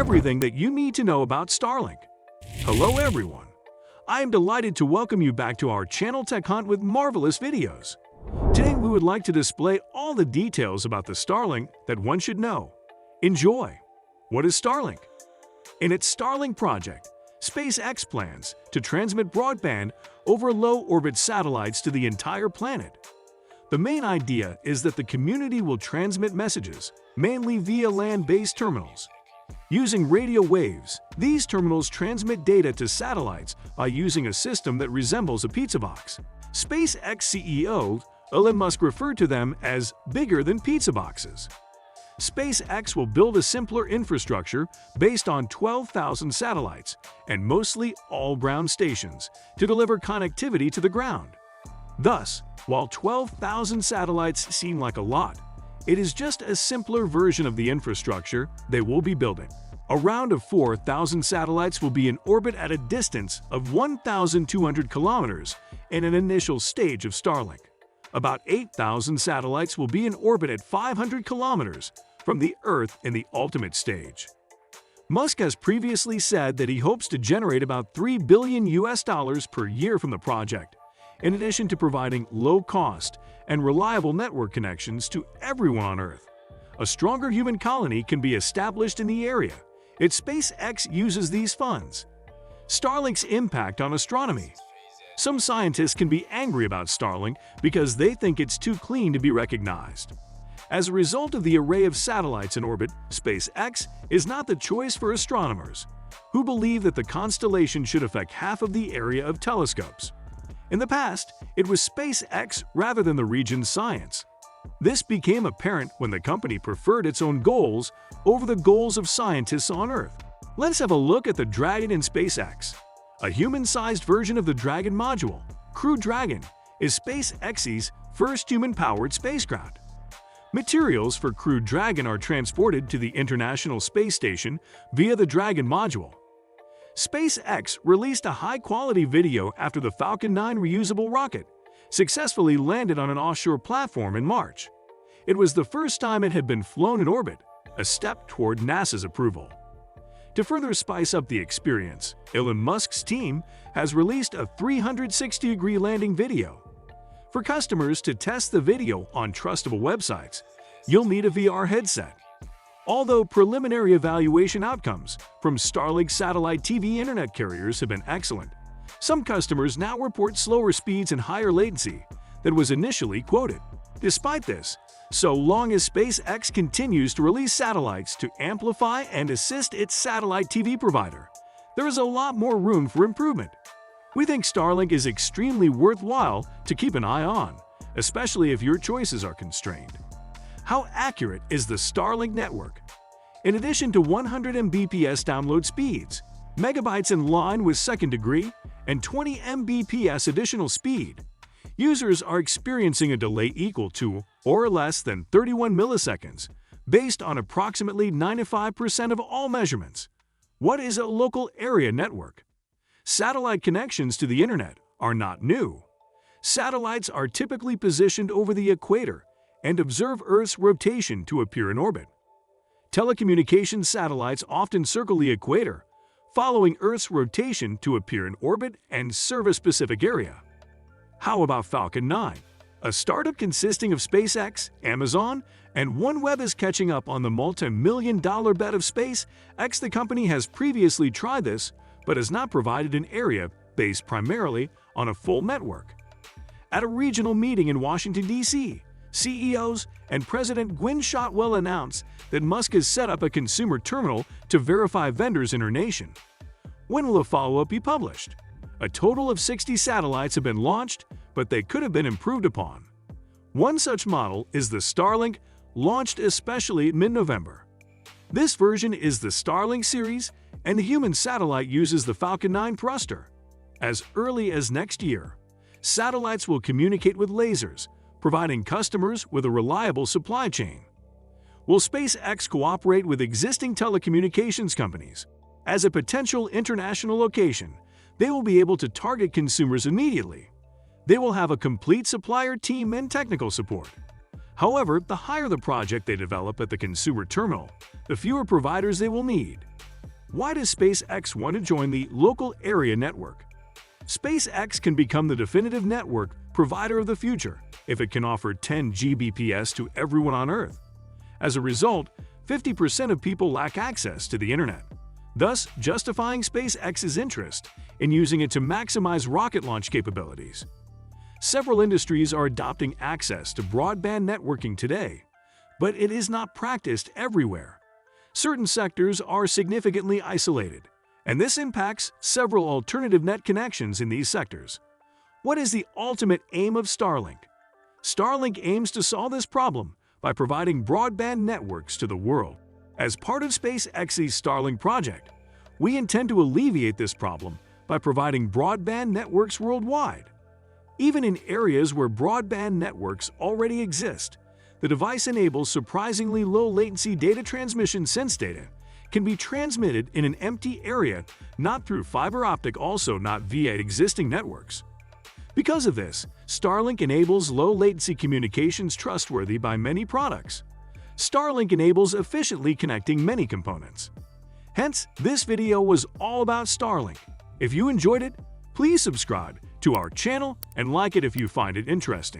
everything that you need to know about Starlink. Hello everyone! I am delighted to welcome you back to our channel Tech Hunt with marvelous videos. Today we would like to display all the details about the Starlink that one should know. Enjoy! What is Starlink? In its Starlink project, SpaceX plans to transmit broadband over low-orbit satellites to the entire planet. The main idea is that the community will transmit messages, mainly via land-based terminals. Using radio waves, these terminals transmit data to satellites by using a system that resembles a pizza box. SpaceX CEO Elon Musk referred to them as bigger than pizza boxes. SpaceX will build a simpler infrastructure based on 12,000 satellites and mostly all ground stations to deliver connectivity to the ground. Thus, while 12,000 satellites seem like a lot, it is just a simpler version of the infrastructure they will be building. A round of 4,000 satellites will be in orbit at a distance of 1,200 kilometers in an initial stage of Starlink. About 8,000 satellites will be in orbit at 500 kilometers from the Earth in the ultimate stage. Musk has previously said that he hopes to generate about $3 billion per year from the project, in addition to providing low-cost and reliable network connections to everyone on Earth. A stronger human colony can be established in the area if SpaceX uses these funds. Starlink's impact on astronomy. Some scientists can be angry about Starlink because they think it's too clean to be recognized. As a result of the array of satellites in orbit, SpaceX is not the choice for astronomers, who believe that the constellation should affect half of the area of telescopes. In the past, it was SpaceX rather than the region's science. This became apparent when the company preferred its own goals over the goals of scientists on Earth. Let's have a look at the Dragon in SpaceX. A human-sized version of the Dragon module, Crew Dragon, is SpaceX's first human-powered spacecraft. Materials for Crew Dragon are transported to the International Space Station via the Dragon module. SpaceX released a high-quality video after the Falcon 9 reusable rocket successfully landed on an offshore platform in March. It was the first time it had been flown in orbit, a step toward NASA's approval. To further spice up the experience, Elon Musk's team has released a 360-degree landing video. For customers to test the video on trustable websites, you'll need a VR headset. Although preliminary evaluation outcomes from Starlink satellite TV internet carriers have been excellent, some customers now report slower speeds and higher latency than was initially quoted. Despite this, so long as SpaceX continues to release satellites to amplify and assist its satellite TV provider, there is a lot more room for improvement. We think Starlink is extremely worthwhile to keep an eye on, especially if your choices are constrained. How accurate is the Starlink network? In addition to 100 Mbps download speeds, megabytes in line with second degree, and 20 Mbps additional speed, users are experiencing a delay equal to or less than 31 milliseconds, based on approximately 95% of all measurements. What is a local area network? Satellite connections to the internet are not new. Satellites are typically positioned over the equator and observe Earth's rotation to appear in orbit. Telecommunications satellites often circle the equator, following Earth's rotation to appear in orbit and serve a specific area. How about Falcon 9? A startup consisting of SpaceX, Amazon, and OneWeb is catching up on the multi-million-dollar bet of SpaceX. The company has previously tried this, but has not provided an area based primarily on a full network. At a regional meeting in Washington, D.C., CEOs and President Gwynne Shotwell announced that Musk has set up a consumer terminal to verify vendors in her nation. When will a follow-up be published? A total of 60 satellites have been launched, but they could have been improved upon. One such model is the Starlink, launched especially in mid-November. This version is the Starlink series, and the human satellite uses the Falcon 9 thruster. As early as next year, satellites will communicate with lasers, providing customers with a reliable supply chain. Will SpaceX cooperate with existing telecommunications companies? As a potential international location, they will be able to target consumers immediately. They will have a complete supplier team and technical support. However, the higher the project they develop at the consumer terminal, the fewer providers they will need. Why does SpaceX want to join the local area network? SpaceX can become the definitive network provider of the future if it can offer 10 Gbps to everyone on Earth. As a result, 50% of people lack access to the internet, thus justifying SpaceX's interest in using it to maximize rocket launch capabilities. Several industries are adopting access to broadband networking today, but it is not practiced everywhere. Certain sectors are significantly isolated, and this impacts several alternative net connections in these sectors. What is the ultimate aim of Starlink? Starlink aims to solve this problem by providing broadband networks to the world. As part of SpaceX's Starlink project, we intend to alleviate this problem by providing broadband networks worldwide. Even in areas where broadband networks already exist, the device enables surprisingly low-latency data transmission since data can be transmitted in an empty area, not through fiber optic, also not via existing networks. Because of this, Starlink enables low-latency communications trustworthy by many products. Starlink enables efficiently connecting many components. Hence, this video was all about Starlink. If you enjoyed it, please subscribe to our channel and like it if you find it interesting.